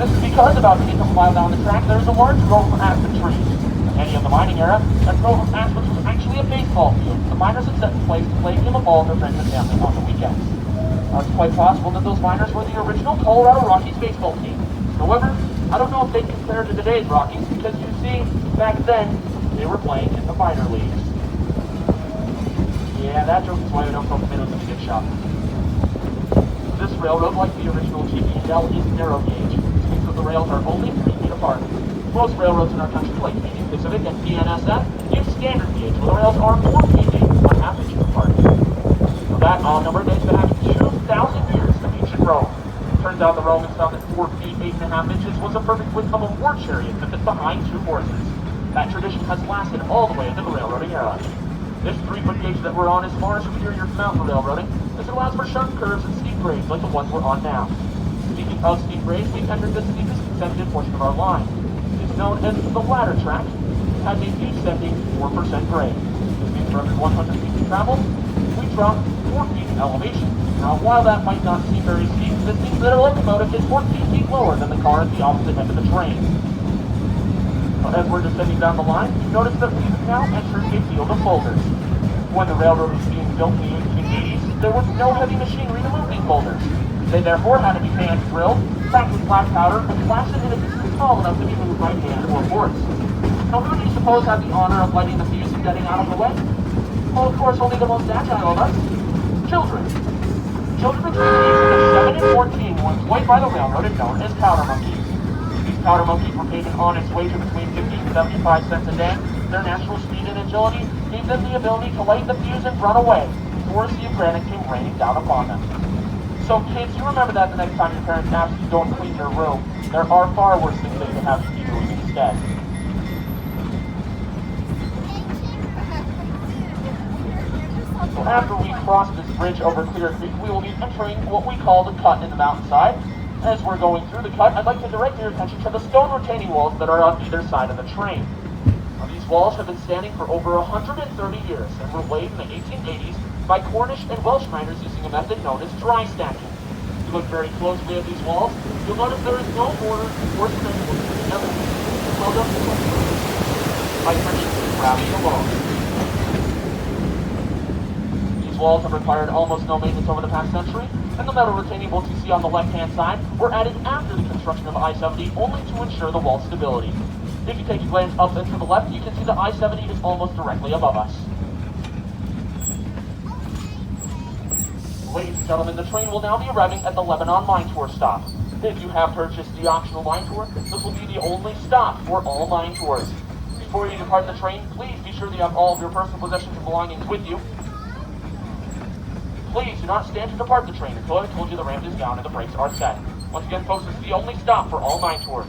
This is because about an eighth of a mile down the track, there is a large grove of aspen trees. In any of the mining era, that grove of aspens was actually a baseball field. The miners had set in place to play game of ball with their friends and family on the weekends. It's quite possible that those miners were the original Colorado Rockies baseball team. However, I don't know if they compare to today's Rockies, because you see, back then, they were playing in the minor leagues. Yeah, that joke is why we don't throw tomatoes in the gift shop. This railroad, like the original GP&L, is narrow gauge, which means that the rails are only 3 feet apart. Most railroads in our country, like Union Pacific and BNSF, use standard gauge, where the rails are 4 feet 8.5 inches apart. So that odd number dates back 2,000 years to ancient Rome. Turns out the Romans found that 4 feet 8.5 inches was a perfect width of a war chariot to fit behind 2 horses. That tradition has lasted all the way into the railroading era. This 3-foot gauge that we're on is far superior to mountain railroading, as it allows for sharp curves and steep grades like the ones we're on now. Speaking of steep grades, we've entered the steepest consented portion of our line. It's known as the ladder track. It has a descending 4% grade. This means for every 100 feet we travel, we drop 4 feet in elevation. Now, while that might not seem very steep, this means that a locomotive is 14 feet lower than the car at the opposite end of the train. As we're descending down the line, you notice that we've now entered a field of boulders. When the railroad was being built in the 1880s, there was no heavy machinery to move these boulders. They therefore had to be hand drilled, packed with black powder, and blasted in a distance small enough to be moved by hand or horse. Now, who do you suppose had the honor of lighting the fuse and getting out of the way? Well, of course, only the most agile of us. Children. Children between the ages of 7 and 14 were employed by the railroad and known as powder monkeys. These powder monkeys were paid an honest wage of between 50 and 75 cents a day. Their natural speed and agility gave them the ability to light the fuse and run away before a sea of granite came raining down upon them. So kids, you remember that the next time your parents ask you to go and clean your room, there are far worse things they could have you be doing instead. So after we cross this bridge over Clear Creek, we will be entering what we call the cut in the mountainside. As we're going through the cut, I'd like to direct your attention to the stone retaining walls that are on either side of the train. Now, these walls have been standing for over 130 years and were laid in the 1880s by Cornish and Welsh miners using a method known as dry stacking. If you look very closely at these walls, you'll notice there is no mortar or cement working together. It's held up by friction and gravity alone. These walls have required almost no maintenance over the past century, and the metal retaining bolts you see on the left-hand side were added after the construction of I-70 only to ensure the wall stability. If you take a glance up and to the left, you can see the I-70 is almost directly above us. Ladies and gentlemen, the train will now be arriving at the Lebanon Mine Tour stop. If you have purchased the optional mine tour, this will be the only stop for all mine tours. Before you depart the train, please be sure that you have all of your personal possessions and belongings with you. Please do not stand to depart the train until I've told you the ramp is down and the brakes are set. Once again, folks, this is the only stop for all mine tours.